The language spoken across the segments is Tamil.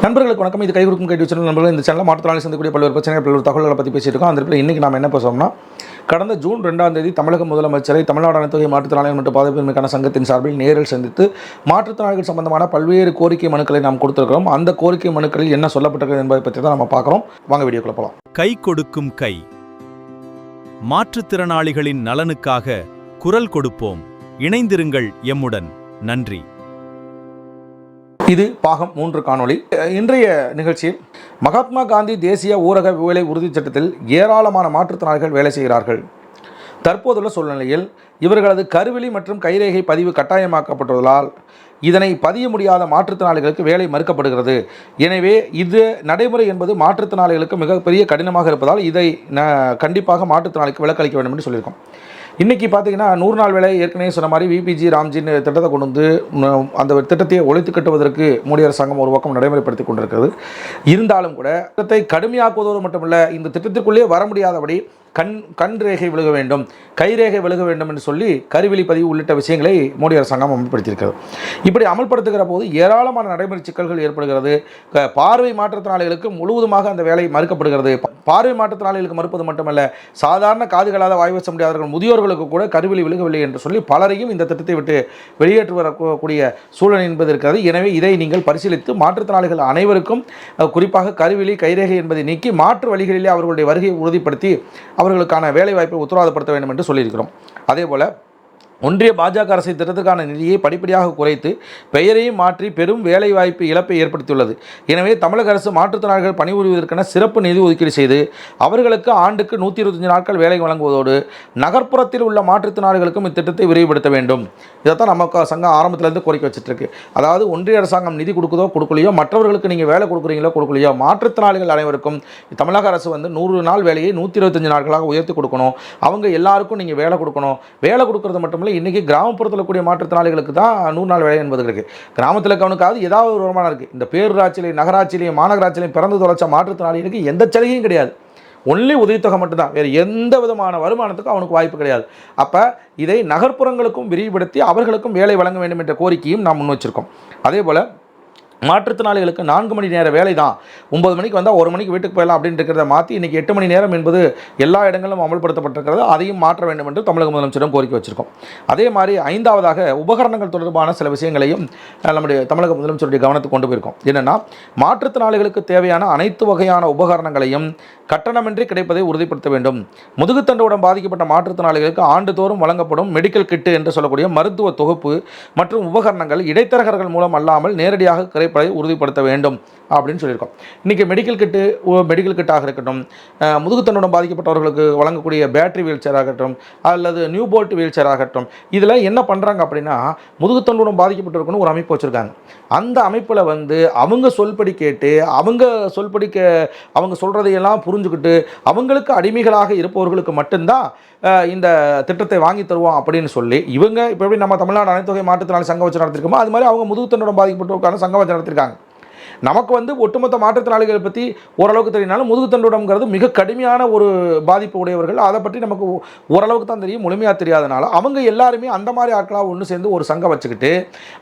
நண்பர்களுக்கு வணக்கம். இது கை கொடுக்கும் கைட்டு வச்சு நண்பர்கள் இந்த சேனலில் மாற்றுத்திறனாளி சந்திக்கக்கூடிய பல்வேறு பிரச்சனைகள் பல்வேறு தகவல்களை பற்றி பேசிட்டு இருக்கோம். அந்த இடத்துல இன்றைக்கி நம்ம என்ன பேசுவோம்னா, கடந்த ஜூன் 2ஆம் தேதி தமிழக முதலமைச்சரை தமிழ்நாடு அனைத்து மாற்றுத்திறனாளிகள் மற்றும் பாதுகாப்பின்மைக்கான சங்கத்தின் சார்பில் நேரில் சந்தித்து மாற்றுத்திறனாளிகள் சம்பந்தமான பல்வேறு கோரிக்கை மனுக்களை நாம் கொடுத்திருக்கிறோம். அந்த கோரிக்கை மனுக்களில் என்ன சொல்லப்பட்டிருக்கிறது என்பதை பற்றி தான் நம்ம பார்க்குறோம். வாங்க வீடியோக்குள்ள போகலாம். கை கொடுக்கும் கை. மாற்றுத்திறனாளிகளின் நலனுக்காக குரல் கொடுப்போம். இணைந்திருங்கள் எம்முடன். நன்றி. இது பாகம் 3 காணொளி. இன்றைய நிகழ்ச்சியில் மகாத்மா காந்தி தேசிய ஊரக வேலை உறுதிச் சட்டத்தில் ஏராளமான மாற்றுத்திறனாளிகள் வேலை செய்கிறார்கள். தற்போதுள்ள சூழ்நிலையில் இவர்களது கருவிழி மற்றும் கைரேகை பதிவு கட்டாயமாக்கப்பட்டுள்ளதால் இதனை பதிய முடியாத மாற்றுத்திறனாளிகளுக்கு வேலை மறுக்கப்படுகிறது. எனவே இது நடைமுறை என்பது மாற்றுத்திறனாளிகளுக்கு மிகப்பெரிய கடினமாக இருப்பதால் இதை கண்டிப்பாக மாற்றுத்திறனாளிக்கு விலக்களிக்க வேண்டும் என்று சொல்லியிருக்கோம். இன்றைக்கி பார்த்தீங்கன்னா 100 நாள் வேலை ஏற்கனவே சொன்ன மாதிரி விபிஜி ராம்ஜின்னு திட்டத்தை கொண்டு வந்து அந்த திட்டத்தை ஒழித்து கட்டுவதற்கு மோடி அரசாங்கம் ஒரு பக்கம் நடைமுறைப்படுத்தி கொண்டிருக்கிறது. இருந்தாலும் கூட திட்டத்தை கடுமையாக்குவதோடு மட்டுமல்ல, இந்த திட்டத்திற்குள்ளே வர முடியாதபடி கண் ரேகை விழுக வேண்டும், கைரேகை விழுக வேண்டும் என்று சொல்லி கருவிழி பதிவு உள்ளிட்ட விஷயங்களை மோடி அரசாங்கம் அமல்படுத்தியிருக்கிறது. இப்படி அமல்படுத்துகிற போது ஏராளமான நடைமுறை சிக்கல்கள் ஏற்படுகிறது. பார்வை மாற்றுத்திறனாளிகளுக்கு முழுவதுமாக அந்த வேலை மறுக்கப்படுகிறது. பார்வை மாற்றுத்திறனாளிகளுக்கு மறுப்பது மட்டுமல்ல, சாதாரண காதுகளால் வாய்வச முடியாதவர்கள் முதியோர்களுக்கு கூட கருவிழி விழுகவில்லை என்று சொல்லி பலரையும் இந்த திட்டத்தை விட்டு வெளியேற்று வரக்கூடிய சூழல் என்பது இருக்கிறது. எனவே இதை நீங்கள் பரிசீலித்து மாற்றுத்திறனாளிகள் அனைவருக்கும் குறிப்பாக கருவிழி கைரேகை என்பதை நீக்கி மாற்று வழிகளிலே அவர்களுடைய வருகையை உறுதிப்படுத்தி அவர்களுக்கான வேலைவாய்ப்பை உத்தரவாதப்படுத்த வேண்டும் என்று சொல்லியிருக்கிறோம். அதேபோல் ஒன்றிய பாஜக அரசு திட்டத்துக்கான நிதியை படிப்படியாக குறைத்து பெயரையும் மாற்றி பெரும் வேலைவாய்ப்பு இழப்பை ஏற்படுத்தியுள்ளது. எனவே தமிழக அரசு மாற்றுத்திறனாளிகள் பணிபுரிவதற்கான சிறப்பு நிதி ஒதுக்கீடு செய்து அவர்களுக்கு ஆண்டுக்கு 125 நாட்கள் வேலை வழங்குவதோடு நகர்ப்புறத்தில் உள்ள மாற்றுத்திறனாளிகளுக்கும் இத்திட்டத்தை விரிவுபடுத்த வேண்டும். இதைத்தான் நம்ம சங்கம் ஆரம்பத்திலேருந்து கோரிக்கை வச்சுட்ருக்கு. அதாவது ஒன்றிய அரசாங்கம் நிதி கொடுக்கலையோ, மற்றவர்களுக்கு நீங்கள் வேலை கொடுக்குறீங்களோ கொடுக்கலையோ, மாற்றுத்திறனாளிகள் அனைவருக்கும் தமிழக அரசு 100 நாள் வேலையை 125 நாட்களாக உயர்த்தி கொடுக்கணும். அவங்க எல்லாருக்கும் நீங்கள் வேலை கொடுக்கணும். வேலை கொடுக்கறது மட்டும் இன்றைக்கி கிராமப்புறத்தில் கூடிய மாற்றுத்திறனாளிகளுக்கு தான் 100 நாள் வேலை என்பது இருக்குது. கிராமத்தில் இருக்கவனுக்காவது ஏதாவது ஒரு வருமானம் இருக்குது. இந்த பேரூராட்சியிலையும் நகராட்சியிலையும் மாநகராட்சியிலையும் பிறந்து தொலைச்ச மாற்றுத்திறனாளிகளுக்கு எந்த சலுகையும் கிடையாது. ஒன்லி உதவித்தொகை மட்டும்தான். வேறு எந்த விதமான வருமானத்துக்கும் அவனுக்கு வாய்ப்பு கிடையாது. அப்போ இதை நகர்ப்புறங்களுக்கும் விரிவுபடுத்தி அவர்களுக்கும் வேலை வழங்க வேண்டும் என்ற கோரிக்கையும் நாம் முன் வச்சிருக்கோம். அதே போல் மாற்றுத்திறனாளிகளுக்கு 4 மணி நேர வேலை தான். 9 மணிக்கு வந்தால் 1 மணிக்கு வீட்டுக்கு போயிடலாம் அப்படின்னு இருக்கிறத மாற்றி இன்றைக்கி 8 மணி நேரம் என்பது எல்லா இடங்களிலும் அமல்படுத்தப்பட்டிருக்கிறது. அதையும் மாற்ற வேண்டும் என்று தமிழக முதலமைச்சரிடம் கோரிக்கை வச்சிருக்கோம். அதே மாதிரி 5ஆவதாக உபகரணங்கள் தொடர்பான சில விஷயங்களையும் நம்முடைய தமிழக முதலமைச்சருடைய கவனத்துக்கு கொண்டு போயிருக்கோம். என்னென்னா, மாற்றுத்திறனாளிகளுக்கு தேவையான அனைத்து வகையான உபகரணங்களையும் கட்டணமின்றி கிடைப்பதை உறுதிப்படுத்த வேண்டும். முதுகுத்தண்டுடன் பாதிக்கப்பட்ட மாற்றுத்திறனாளிகளுக்கு ஆண்டுதோறும் வழங்கப்படும் மெடிக்கல் கிட்டு என்று சொல்லக்கூடிய மருத்துவ தொகுப்பு மற்றும் உபகரணங்கள் இடைத்தரகர்கள் மூலம் அல்லாமல் நேரடியாக கிடைப்பதை உறுதிப்படுத்த வேண்டும் அப்படின்னு சொல்லியிருக்கோம். இன்றைக்கி மெடிக்கல் கிட்டாக இருக்கட்டும், முதுகுத்தண்டுடன் பாதிக்கப்பட்டவர்களுக்கு வழங்கக்கூடிய பேட்டரி வீல் சேர் ஆகட்டும் அல்லது நியூ போல்ட் வீல் சேர் ஆகட்டும், இதில் என்ன பண்ணுறாங்க அப்படின்னா, முதுகுத்தண்டுடன் பாதிக்கப்பட்டவர்களுக்குன்னு ஒரு அமைப்பு வச்சுருக்காங்க. அந்த அமைப்பில் அவங்க சொல்படி கேட்டு அவங்க சொல்கிறதையெல்லாம் புரிஞ்சுக்கிட்டு அவங்களுக்கு அடிமைகளாக இருப்பவர்களுக்கு மட்டும்தான் இந்த திட்டத்தை வாங்கி தருவோம் அப்படின்னு சொல்லி இவங்க இப்போ எப்படி நம்ம தமிழ்நாடு அனைத்து வகை மாற்றுத்திறனாளி சங்கம் வச்சு நடத்திருக்கோமோ அது மாதிரி அவங்க முதுகுத்தண்டுடன் பாதிக்கப்பட்டவர்களுக்கான சங்கம் வச்சு நடத்திருக்காங்க. நமக்கு ஒட்டுமொத்த மாற்றுத்திறனாளிகளை பற்றி ஓரளவுக்கு தெரியினாலும் முதுகுத்தண்டுடம்ங்கிறது மிக கடுமையான ஒரு பாதிப்பு உடையவர்கள். அதை பற்றி நமக்கு ஓரளவுக்கு தான் தெரியும், முழுமையாக தெரியாதனால அவங்க எல்லாருமே அந்த மாதிரி ஆட்களாக ஒன்று சேர்ந்து ஒரு சங்கம் வச்சுக்கிட்டு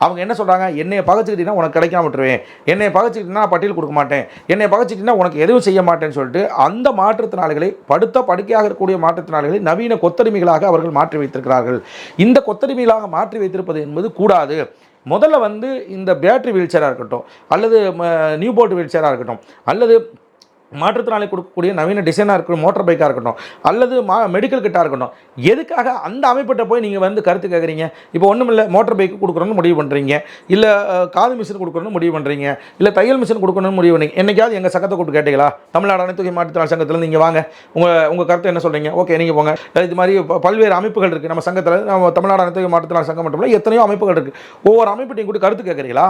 அவங்க என்ன சொல்கிறாங்க, என்னையை பகச்சிக்கிட்டீங்கன்னா உனக்கு கிடைக்காம விட்டுருவேன், என்னையை பகச்சிக்கிட்டீங்கன்னா பட்டியல் கொடுக்க மாட்டேன், என்னை பகச்சிக்கிட்டீங்கன்னா உனக்கு எதுவும் செய்ய மாட்டேன்னு சொல்லிட்டு அந்த மாற்றுத்திறனாளிகளை படுக்கையாக இருக்கக்கூடிய மாற்றுத்திறனாளிகளை நவீன கொத்தடிமைகளாக அவர்கள் மாற்றி வைத்திருக்கிறார்கள். இந்த கொத்தடிமைகளாக மாற்றி வைத்திருப்பது என்பது கூடாது. முதல்ல இந்த பேட்டரி வீல் சேராக இருக்கட்டும் அல்லது நியூ போல்ட் வீல் சேராக இருக்கட்டும் அல்லது மாற்றுத்திறனாளி கொடுக்கக்கூடிய நவீன டிசைனாக இருக்கட்டும், மோட்டார் பைக்காக இருக்கட்டும் அல்லது மெடிக்கல் கிட்டாக இருக்கட்டும், எதுக்காக அந்த அமைப்பிட்ட போய் நீங்கள் கருத்து கேட்குறீங்க? இப்போ ஒன்றும் இல்லை, மோட்டார் பைக்கு கொடுக்குறோன்னு முடிவு பண்ணுறீங்க, இல்லை காது மிஷின் கொடுக்குறோன்னு முடிவு பண்ணுறீங்க, இல்லை தையல் மிஷின் கொடுக்கணும்னு முடிவு பண்ணீங்க. என்னைக்காவது எங்கள் சங்கத்தை கூப்பிட்டு கேட்டீங்களா? தமிழ்நாடு அனைத்து வகை மாற்றுத்திறனாளி சங்கத்தில் நீங்கள் வாங்க, உங்கள் கருத்தை என்ன சொல்கிறீங்க? ஓகே, நீங்கள் போங்க. இது மாதிரி பல்வேறு அமைப்புகள் இருக்குது நம்ம சங்கத்தில். நம்ம தமிழ்நாடு அனைத்து வகை மாற்றுத்திறனாளி சங்கம் மட்டும் இல்லை, எத்தனையோ அமைப்புகள் இருக்குது. ஒவ்வொரு அமைப்பிட்டையும் கூட கருத்து கேட்குறீங்களா?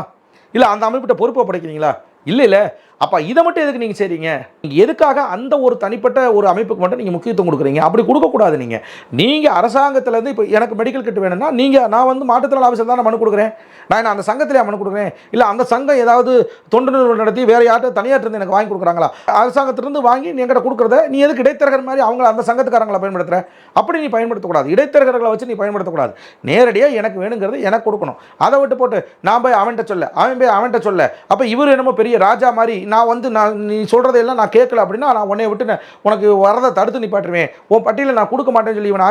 இல்லை அந்த அமைப்பிட்ட பொறுப்பை படைக்கிறீங்களா? இல்லை. அப்போ இதை மட்டும் எதுக்கு நீங்கள் செய்றீங்க? நீங்கள் எதுக்காக அந்த ஒரு தனிப்பட்ட ஒரு அமைப்புக்கு மட்டும் நீங்கள் முக்கியத்துவம் கொடுக்குறீங்க? அப்படி கொடுக்கக்கூடாது. நீங்கள் அரசாங்கத்திலேருந்து இப்போ எனக்கு மெடிக்கல் கிட் வேணும்னா நான் மாற்றுத்திறனாளி ஆஃபீஸில் தான் மனு கொடுக்குறேன். நான் அந்த சங்கத்திலே மனு கொடுக்குறேன். இல்லை அந்த சங்கம் ஏதாவது தொண்டு நிறுவனம் நடத்தி வேறு யார்கிட்ட தனியார்ட்டு எனக்கு வாங்கி கொடுக்குறாங்களா? அரசாங்கத்திலிருந்து வாங்கி நீ என்கிட்ட கொடுக்குறத நீ எதுக்கு இடைத்தரகர் மாதிரி அவங்கள அந்த சங்கத்துக்காரங்களை பயன்படுத்துகிற? அப்படி நீ பயன்படுத்தக்கூடாது. இடைத்தரகர்களை வச்சு நீ பயன்படுத்தக்கூடாது. நேரடியாக எனக்கு வேணுங்கிறது எனக்கு கொடுக்கணும். அதை விட்டு போட்டு நான் போய் அவன்கிட்ட சொல்ல, அவன் போய் அவன்கிட்ட சொல்ல, அப்போ இவர் என்னமோ பெரிய பெரிய ராஜா மாதிரி நான் நீ சொல்கிறதையெல்லாம் நான் கேட்கல அப்படின்னா நான் உன்னை விட்டு உனக்கு வரதை தடுத்து நிப்பாட்டுருவேன், உன் பட்டியலை நான் கொடுக்க மாட்டேன்னு சொல்லி இவனை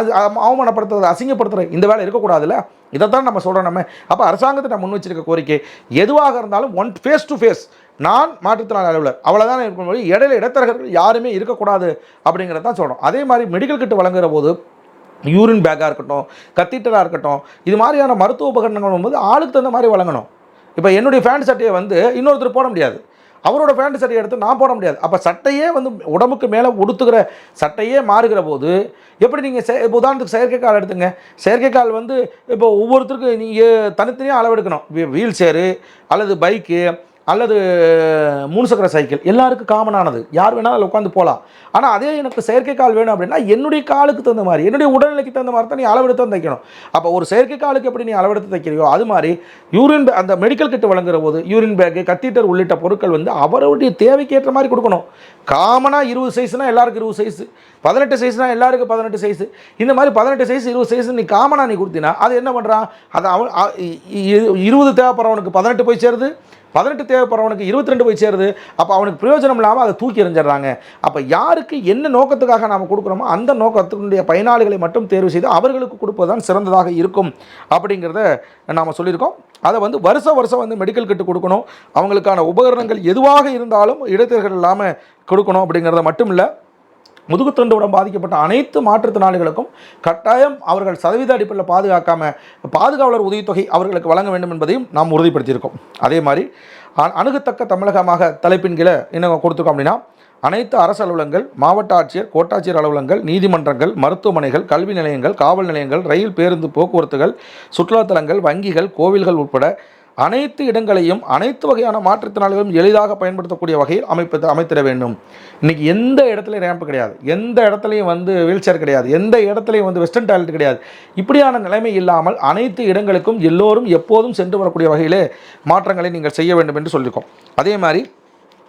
அவமானப்படுத்துறது, அசிங்கப்படுத்துறது, இந்த வேலை இருக்கக்கூடாதுல்ல. இதைத்தான் நம்ம சொல்கிறோம். நம்ம அப்போ அரசாங்கத்தை நான் முன் வச்சிருக்க கோரிக்கை எதுவாக இருந்தாலும் ஃபேஸ் டு ஃபேஸ் நான் மாற்றுத்திறனாளி அலுவலர் அவ்வளோதான் இருக்கும்போது இடையில இடைத்தரகர்கள் யாருமே இருக்கக்கூடாது அப்படிங்கிறத தான் சொல்கிறோம். அதே மாதிரி மெடிக்கல் கிட் வழங்குற போது யூரின் பேக்காக இருக்கட்டும், கத்தீட்டராக இருக்கட்டும், இது மாதிரியான மருத்துவ உபகரணங்கள் வரும்போது ஆளுக்கு தகுந்த மாதிரி வழங்கணும். இப்போ என்னுடைய ஃபேண்ட் சட்டையை இன்னொருத்தர் போட முடியாது, அவரோட பேண்ட் சட்டையை எடுத்து நான் போட முடியாது. அப்போ சட்டையே உடம்புக்கு மேலே உடுத்துக்கிற சட்டையே மாறுகிற போது எப்படி நீங்கள் இப்போ உதாரணத்துக்கு செயற்கைக்கால் எடுத்துங்க. செயற்கைக்கால் இப்போ ஒவ்வொருத்தருக்கும் நீங்கள் தனித்தனியாக அளவெடுக்கணும். வீல் சேரு அல்லது பைக்கு அல்லது 3 சக்கர சைக்கிள் எல்லாருக்கும் காமனானது, யார் வேணாலும் அதில் உட்காந்து போகலாம். ஆனால் அதே எனக்கு செயற்கை கால் வேணும் அப்படின்னா என்னுடைய காலுக்கு தகுந்த மாதிரி, என்னுடைய உடல்நிலைக்கு தகுந்த மாதிரி தான் நீ அளவெடுத்து தான் தைக்கணும். அப்போ ஒரு செயற்கை காலுக்கு எப்படி நீ அளவெடுத்து தைக்கிறியோ அது மாதிரி யூரின் அந்த மெடிக்கல் கிட் வழங்குற போது யூரின் பேக்கு, கத்தீட்டர் உள்ளிட்ட பொருட்கள் அவருடைய தேவைக்கு ஏற்ற மாதிரி கொடுக்கணும். காமனாக 20 சைஸ்னால் எல்லாருக்கும் 20 சைஸு, 18 சைஸ்னால் எல்லாருக்கும் 18 சைஸு, இந்த மாதிரி 18 சைஸ் 20 சைஸ் நீ காமனாக நீ கொடுத்தீங்கன்னா அது என்ன பண்ணுறான், அது அவன் 20 தேவைப்படுறவனுக்கு 18 போய் சேருது, 18 தேவைப்படுறவனுக்கு 22 போய் சேருது. அப்போ அவனுக்கு பிரயோஜனம் இல்லாமல் அதை தூக்கி எறிஞ்சிடறாங்க. அப்போ யாருக்கு என்ன நோக்கத்துக்காக நாம் கொடுக்குறோமோ அந்த நோக்கத்தினுடைய பயனாளிகளை மட்டும் தேர்வு செய்து அவர்களுக்கு கொடுப்பது தான் சிறந்ததாக இருக்கும் அப்படிங்கிறத நாம் சொல்லியிருக்கோம். அதை வருஷம் மெடிக்கல் கிட்டு கொடுக்கணும். அவங்களுக்கான உபகரணங்கள் எதுவாக இருந்தாலும் இடைத்தரகர்கள் இல்லாமல் கொடுக்கணும் அப்படிங்கிறத மட்டும் இல்லை, முதுகுத்தண்டுடன் பாதிக்கப்பட்ட அனைத்து மாற்றுத்திறனாளிகளுக்கும் கட்டாயம் அவர்கள் சதவீத அடிப்படையில் பாதுகாவலர் உதவித்தொகை அவர்களுக்கு வழங்க வேண்டும் என்பதையும் நாம் உறுதிப்படுத்தியிருக்கோம். அதே மாதிரி அணுகத்தக்க தமிழகமாக தலைப்பின் கீழே என்ன கொடுத்துருக்கோம் அப்படின்னா அனைத்து அரசு அலுவலகங்கள், மாவட்ட ஆட்சியர், கோட்டாட்சியர் அலுவலகங்கள், நீதிமன்றங்கள், மருத்துவமனைகள், கல்வி நிலையங்கள், காவல் நிலையங்கள், ரயில் பேருந்து போக்குவரத்துகள், சுற்றுலாத்தலங்கள், வங்கிகள், கோவில்கள் உட்பட அனைத்து இடங்களையும் அனைத்து வகையான மாற்றுத்திறனாளிகளும் எளிதாக பயன்படுத்தக்கூடிய வகையில் அமைத்திட வேண்டும். இன்றைக்கி எந்த இடத்துலையும் ரேம்ப் கிடையாது, எந்த இடத்துலையும் வீல் சேர் கிடையாது, எந்த இடத்துலையும் வெஸ்டர்ன் டாய்லெட் கிடையாது. இப்படியான நிலைமை இல்லாமல் அனைத்து இடங்களுக்கும் எல்லோரும் எப்போதும் சென்று வரக்கூடிய வகையிலே மாற்றங்களை நீங்கள் செய்ய வேண்டும் என்று சொல்லியிருக்கோம். அதே மாதிரி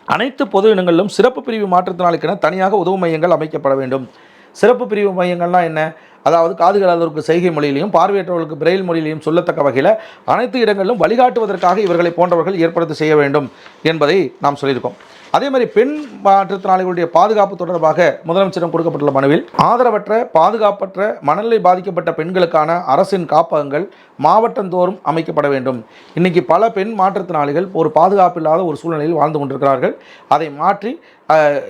அனைத்து பொது இடங்களிலும் சிறப்பு பிரிவு மாற்றுத்திறனாளிக்கென தனியாக உதவு மையங்கள் அமைக்கப்பட வேண்டும். சிறப்பு பிரிவு மையங்கள்லாம் என்ன, அதாவது காதுகளாதவருக்கு செய்கை மொழியிலையும் பார்வையற்றவர்களுக்கு பிரெயில் மொழியிலையும் சொல்லத்தக்க வகையில் அனைத்து இடங்களிலும் வழிகாட்டுவதற்காக இவர்களை போன்றவர்கள் ஏற்படுத்தி செய்ய வேண்டும் என்பதை நாம் சொல்லியிருக்கோம். அதே மாதிரி பெண் மாற்றுத்திறனாளிகளுடைய பாதுகாப்பு தொடர்பாக முதலமைச்சரிடம் கொடுக்கப்பட்டுள்ள மனுவில் ஆதரவற்ற, பாதுகாப்பற்ற, மனநிலை பாதிக்கப்பட்ட பெண்களுக்கான அரசின் காப்பகங்கள் மாவட்டந்தோறும் அமைக்கப்பட வேண்டும். இன்றைக்கி பல பெண் மாற்றுத்திறனாளிகள் ஒரு பாதுகாப்பு இல்லாத ஒரு சூழ்நிலையில் வாழ்ந்து கொண்டிருக்கிறார்கள். அதை மாற்றி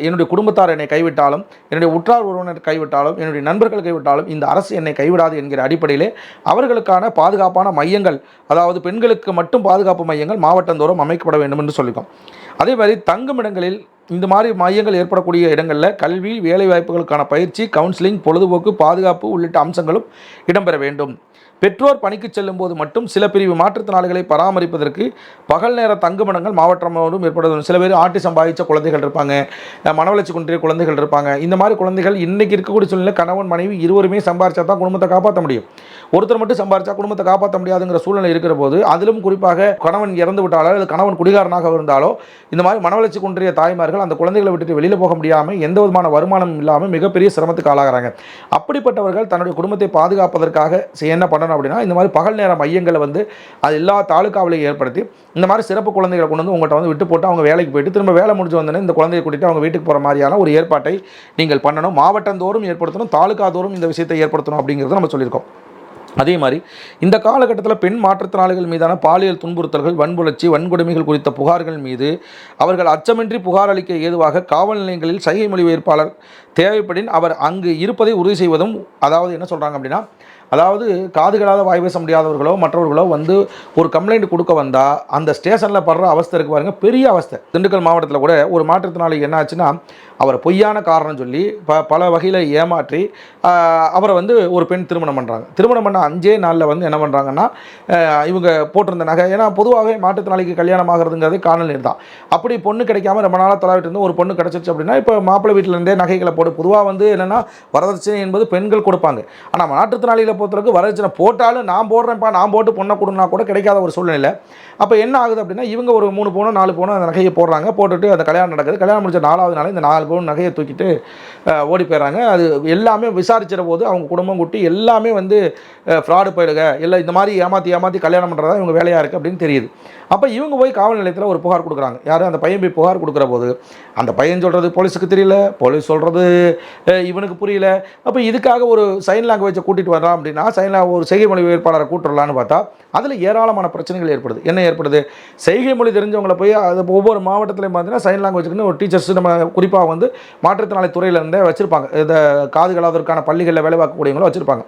என்னுடைய குடும்பத்தார் என்னை கைவிட்டாலும், என்னுடைய உற்றார் உறவினர் கைவிட்டாலும், என்னுடைய நண்பர்கள் கைவிட்டாலும் இந்த அரசு என்னை கைவிடாது என்கிற அடிப்படையிலே அவர்களுக்கான பாதுகாப்பான மையங்கள், அதாவது பெண்களுக்கு மட்டும் பாதுகாப்பு மையங்கள் மாவட்டந்தோறும் அமைக்கப்பட வேண்டும் என்று சொல்லியிருக்கோம். அதே மாதிரி தங்கும் இடங்களில் இந்த மாதிரி மையங்கள் ஏற்படக்கூடிய இடங்களில் கல்வி, வேலைவாய்ப்புகளுக்கான பயிற்சி, கவுன்சிலிங், பொழுதுபோக்கு, பாதுகாப்பு உள்ளிட்ட அம்சங்களும் இடம்பெற வேண்டும். பெற்றோர் பணிக்கு செல்லும் போது மட்டும் சில பிரிவு மாற்றுத்திறனாளிகளை பராமரிப்பதற்கு பகல் நேர தங்குமிடங்கள் மாவட்டமும் ஏற்படுத்தும். சில பேர் ஆட்டிசம் பாதித்த குழந்தைகள் இருப்பாங்க, மனவளர்ச்சி குன்றிய குழந்தைகள் இருப்பாங்க. இந்த மாதிரி குழந்தைகள் இன்றைக்கி இருக்கக்கூடிய சூழ்நிலை கணவன் மனைவி இருவருமே சம்பாரிச்சா தான் குடும்பத்தை காப்பாற்ற முடியும். ஒருத்தர் மட்டும் சம்பாரிச்சா குடும்பத்தை காப்பாற்ற முடியாதுங்கிற சூழ்நிலை இருக்கிற போது, அதிலும் குறிப்பாக கணவன் இறந்து விட்டாலோ அல்லது கணவன் குடிகாரனாக இருந்தாலோ இந்த மாதிரி மனவளர்ச்சி குன்றிய தாய்மார்கள் அந்த குழந்தைகளை விட்டுட்டு வெளியில் போக முடியாமல் எந்த விதமான வருமானம் இல்லாமல் மிகப்பெரிய சிரமத்துக்கு ஆளாகிறாங்க. அப்படிப்பட்டவர்கள் தன்னுடைய குடும்பத்தை பாதுகாப்பதற்காக என்ன பண்ணணும் அப்படின்னா இந்த மாதிரி பகல் நேர மையங்களை அது எல்லா தாலுக்காவிலையும் ஏற்படுத்தி இந்த மாதிரி சிறப்பு குழந்தைகளை கொண்டு உங்கள்கிட்ட விட்டு போட்டு அவங்க வேலைக்கு போயிட்டு திரும்ப வேலை முடிஞ்சு வந்தோன்னே இந்த குழந்தையை கூட்டிட்டு அவங்க வீட்டுக்கு போகிற மாதிரியான ஒரு ஏற்பாட்டை நீங்கள் பண்ணணும். மாவட்டந்தோறும் ஏற்படுத்தணும், தாலுக்காதோறும் இந்த விஷயத்தை ஏற்படுத்தணும் அப்படிங்கிறத நம்ம சொல்லியிருக்கோம். அதே மாதிரி இந்த காலகட்டத்தில் பெண் மாற்றுத்திறனாளிகள் மீதான பாலியல் துன்புறுத்தல்கள், வன்புணர்ச்சி, வன்கொடுமைகள் குறித்த புகார்கள் மீது அவர்கள் அச்சமின்றி புகார் அளிக்க ஏதுவாக காவல் நிலையங்களில் சைகை மொழிபெயர்ப்பாளர் தேவைப்படின் அவர் அங்கு இருப்பதை உறுதி செய்வதும், அதாவது என்ன சொல்கிறாங்க அப்படின்னா, அதாவது காதுகளாத வாய் பேச முடியாதவர்களோ மற்றவர்களோ ஒரு கம்ப்ளைண்ட் கொடுக்க வந்தால் அந்த ஸ்டேஷனில் படுற அவஸ்தை இருக்கு பாருங்கள், பெரிய அவஸ்தை. திண்டுக்கல் மாவட்டத்தில் கூட ஒரு மாற்றுத்திறனாளி என்ன ஆச்சுன்னா, அவரை பொய்யான காரணம் சொல்லி பல வகையில் ஏமாற்றி அவரை ஒரு பெண் திருமணம் பண்ணுறாங்க. திருமணம் பண்ண 5 நாளில் என்ன பண்ணுறாங்கன்னா, இவங்க போட்டிருந்த நகை, ஏன்னா பொதுவாகவே மாற்றுத்திறனாளிக்கு கல்யாணம் ஆகிறதுங்கிறது காணல் நீர் தான். அப்படி பொண்ணு கிடைக்காம ரொம்ப நாளாக தொலைவிட்டு இருந்து ஒரு பொண்ணு கிடச்சிச்சு அப்படின்னா இப்போ மாப்பிள்ளை வீட்டிலேருந்தே நகைகளை போட்டு, பொதுவாக என்னென்னா வரதட்சணை என்பது பெண்கள் கொடுப்பாங்க. ஆனால் மாற்றுத்திறனாளிகளை பொறுத்தவரைக்கும் வரதட்சணை போட்டாலும் நான் போடுறேன்ப்பா, நான் போட்டு பொண்ணை கொடுனா கூட கிடைக்காத ஒரு சூழ்நிலை. அப்போ என்ன ஆகுது அப்படின்னா, இவங்க ஒரு 3 பவுனோ 4 பவுனோ அந்த நகையை போடுறாங்க. போட்டுட்டு அந்த கல்யாணம் நடக்குது. கல்யாணம் முடிச்ச 4வது நாள் இந்த 4 பவுன் நகையை தூக்கிட்டு ஓடி போயிடுறாங்க. அது எல்லாமே விசாரிச்சிட போது அவங்க குடும்பம் குட்டி எல்லாமே ஃப்ராடு போயிடுங்க, இல்லை இந்த மாதிரி ஏமாற்றி கல்யாணம் பண்ணுறதா இவங்க வேலையாக இருக்குது அப்படின்னு தெரியுது. அப்போ இவங்க போய் காவல் நிலையத்தில் ஒரு புகார் கொடுக்குறாங்க. யார் அந்த பையன் போய் புகார் கொடுக்குற போது அந்த பையன் சொல்கிறது போலீஸுக்கு தெரியல, போலீஸ் சொல்கிறது இவனுக்கு புரியல. அப்போ இதுக்காக ஒரு சைன் லாங்குவேஜை கூட்டிகிட்டு வரான் அப்படின்னா ஒரு செய்கை மொழி வேட்பாளரை கூட்டுறலான்னு பார்த்தா அதில் ஏராளமான பிரச்சனைகள் ஏற்படுது. என்ன ஏற்படுது? செய்கை மொழி தெரிஞ்சவங்களை போய் அது ஒவ்வொரு மாவட்டத்திலையும் பார்த்தீங்கன்னா சைன் லாங்குவேஜுக்குன்னு ஒரு டீச்சர்ஸ் நம்ம குறிப்பாக வந்து மாற்றுத்திறனாளி துறையிலேருந்தே வச்சுருப்பாங்க. இந்த காதுகளாதற்கான பள்ளிகளில் வேலை பார்க்கக்கூடியவங்களும் வச்சுருப்பாங்க.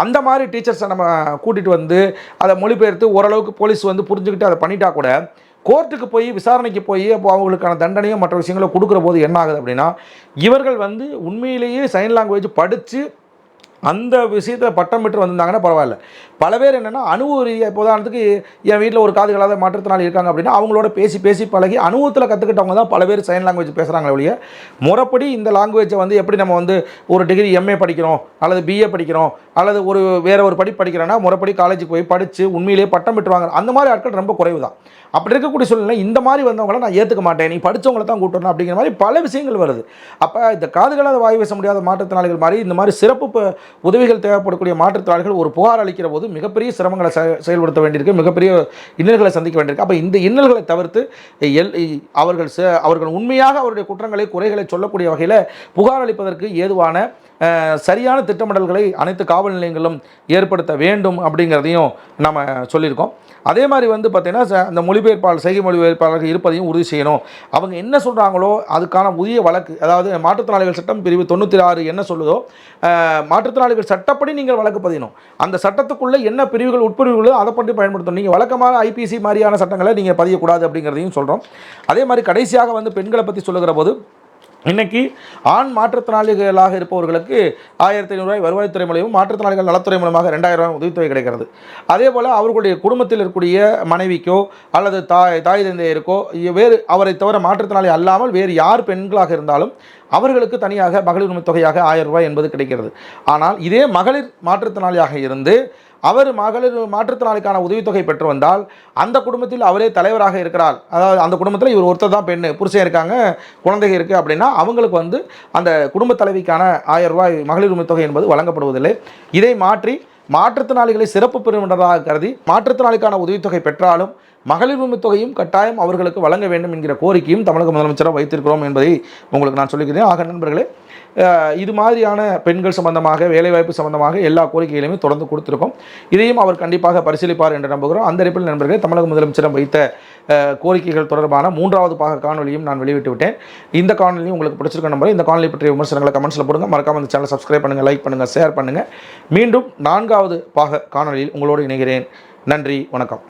அந்த மாதிரி டீச்சர்ஸை நம்ம கூட்டிகிட்டு வந்து அதை மொழிபெயர்த்து ஓரளவுக்கு போலீஸ் வந்து புரிஞ்சுக்கிட்டு அதை பண்ணிட்டா கூட கோர்ட்டுக்கு போய் விசாரணைக்கு போய் அப்போ அவங்களுக்கான தண்டனையும் மற்ற விஷயங்களை கொடுக்குற போது என்ன ஆகுது அப்படின்னா, இவர்கள் வந்து உண்மையிலேயே சைன் லாங்குவேஜ் படித்து அந்த விஷயத்தை பட்டம் பெற்று வந்திருந்தாங்கன்னா பரவாயில்ல. பல பேர் என்னென்னா அனுபவ ரீதியாக, இப்போ உதாரணத்துக்கு என் வீட்டில் ஒரு காதுகளாத மாற்றுத்திறனாளி இருக்காங்க அப்படின்னா அவங்களோட பேசி பழகி அனுபவத்தில் கற்றுக்கிட்டவங்க தான் பல பேர் சைன் லாங்குவேஜ் பேசுகிறாங்களே ஒழிய முறைப்படி இந்த லாங்குவேஜை வந்து எப்படி நம்ம வந்து ஒரு டிகிரி எம்ஏ படிக்கிறோம் அல்லது பிஏ படிக்கிறோம் அல்லது வேறு ஒரு படிக்கிறோன்னா முறைப்படி காலேஜுக்கு போய் படித்து உண்மையிலேயே பட்டம் பெற்றுவாங்க. அந்த மாதிரி ஆட்கள் ரொம்ப குறைவு தான். அப்படி இருக்கக்கூடிய சூழ்நிலை இந்த மாதிரி வந்தவங்கள நான் ஏற்றுக்க மாட்டேன், நீ படித்தவங்கள தான் கூட்டணும் அப்படிங்கிற மாதிரி பல விஷயங்கள் வருது. அப்போ இந்த காதுகளாத வாய் பேச முடியாத மாற்றுத்திறனாளிகள் மாதிரி இந்த மாதிரி சிறப்பு உதவிகள் தேவைப்படக்கூடிய மாற்றுத்திறனாளிகள் ஒரு புகார் அளிக்கிற போது மிகப்பெரிய சிரமங்களை செயல்படுத்த வேண்டியிருக்கு, மிகப்பெரிய இன்னல்களை சந்திக்க வேண்டியிருக்கு. அப்போ இந்த இன்னல்களை தவிர்த்து அவர்கள் உண்மையாக அவருடைய குற்றங்களை குறைகளை சொல்லக்கூடிய வகையில் புகார் அளிப்பதற்கு ஏதுவான சரியான திட்டமிடல்களை அனைத்து காவல் நிலையங்களும் ஏற்படுத்த வேண்டும் அப்படிங்கிறதையும் நம்ம சொல்லியிருக்கோம். அதே மாதிரி வந்து பார்த்திங்கன்னா அந்த மொழிபெயர்ப்பாளர் செய்கை மொழிபெயர்ப்பாளர்கள் இருப்பதையும் உறுதி செய்யணும். அவங்க என்ன சொல்கிறாங்களோ அதுக்கான உரிய வழக்கு, அதாவது மாற்றுத்திறனாளிகள் சட்டம் பிரிவு 96 என்ன சொல்லுதோ மாற்றுத்திறனாளிகள் சட்டப்படி நீங்கள் வழக்கு பதியணும். அந்த சட்டத்துக்குள்ளே என்ன பிரிவுகள் உட்பிரிவுகளோ அதை பற்றி பயன்படுத்தணும். நீங்கள் வழக்கமான ஐபிசி மாதிரியான சட்டங்களை நீங்கள் பதியக்கூடாது அப்படிங்கிறதையும் சொல்கிறோம். அதே மாதிரி கடைசியாக வந்து பெண்களை பற்றி சொல்லுகிற போது இன்றைக்கி ஆண் மாற்றுத்திறனாளிகளாக இருப்பவர்களுக்கு 1500 ரூபாய் வருவாய்த்துறை மூலமும் மாற்றுத்திறனாளிகள் நலத்துறை மூலமாக 2000 ரூபாய் உதவித்தொகை கிடைக்கிறது. அதே போல் அவர்களுடைய குடும்பத்தில் இருக்கக்கூடிய மனைவிக்கோ அல்லது தாய் தந்தையருக்கோ வேறு அவரை தவிர மாற்றுத்திறனாளி அல்லாமல் வேறு யார் பெண்களாக இருந்தாலும் அவர்களுக்கு தனியாக மகளிர் உரிமைத் தொகையாக 1000 ரூபாய் என்பது கிடைக்கிறது. ஆனால் இதே மகளிர் மாற்றுத்திறனாளியாக இருந்து அவர் மகளிர் மாற்றுத்திறனாளிக்கான உதவித்தொகை பெற்று வந்தால் அந்த குடும்பத்தில் அவரே தலைவராக இருக்கிறார், அதாவது அந்த குடும்பத்தில் இவர் ஒருத்தர் தான் பெண்ணு, புருஷன் இருக்காங்க, குழந்தைகள் இருக்குது அப்படின்னா அவங்களுக்கு வந்து அந்த குடும்ப தலைவிக்கான 1000 ரூபாய் மகளிர் உரிமைத்தொகை என்பது வழங்கப்படுவதில்லை. இதை மாற்றி மாற்றுத்திறனாளிகளை சிறப்பு பிரிவினராக கருதி மாற்றுத்திறனாளிக்கான உதவித்தொகை பெற்றாலும் மகளிர் உரிமைத் தொகையும் கட்டாயம் அவர்களுக்கு வழங்க வேண்டும் என்கிற கோரிக்கையும் தமிழக முதலமைச்சராக வைத்திருக்கிறோம் என்பதை உங்களுக்கு நான் சொல்லிக்கிறேன். ஆக நண்பர்களே, இது மாதிரியான பெண்கள் சம்பந்தமாக வேலைவாய்ப்பு சம்பந்தமாக எல்லா கோரிக்கைகளையுமே தொடர்ந்து கொடுத்துருக்கோம். இதையும் அவர் கண்டிப்பாக பரிசீலிப்பார் என்று நம்புகிறோம். அந்த அடிப்படையில் நண்பர்களே, தமிழக முதலமைச்சரிடம் வைத்த கோரிக்கைகள் தொடர்பான 3வது பாக காணொலியும் நான் வெளியிட்டு விட்டேன். இந்த காணொலியும் உங்களுக்கு பிடிச்சிருக்க நம்பர். இந்த காணொலி பற்றிய விமர்சனங்களை கமெண்ட்ஸில் போடுங்க. மறக்காம இந்த சேனலை சப்ஸ்கிரைப் பண்ணுங்கள், லைக் பண்ணுங்கள், ஷேர் பண்ணுங்கள். மீண்டும் 4வது பாக காணொலியில் உங்களோடு இணைகிறேன். நன்றி, வணக்கம்.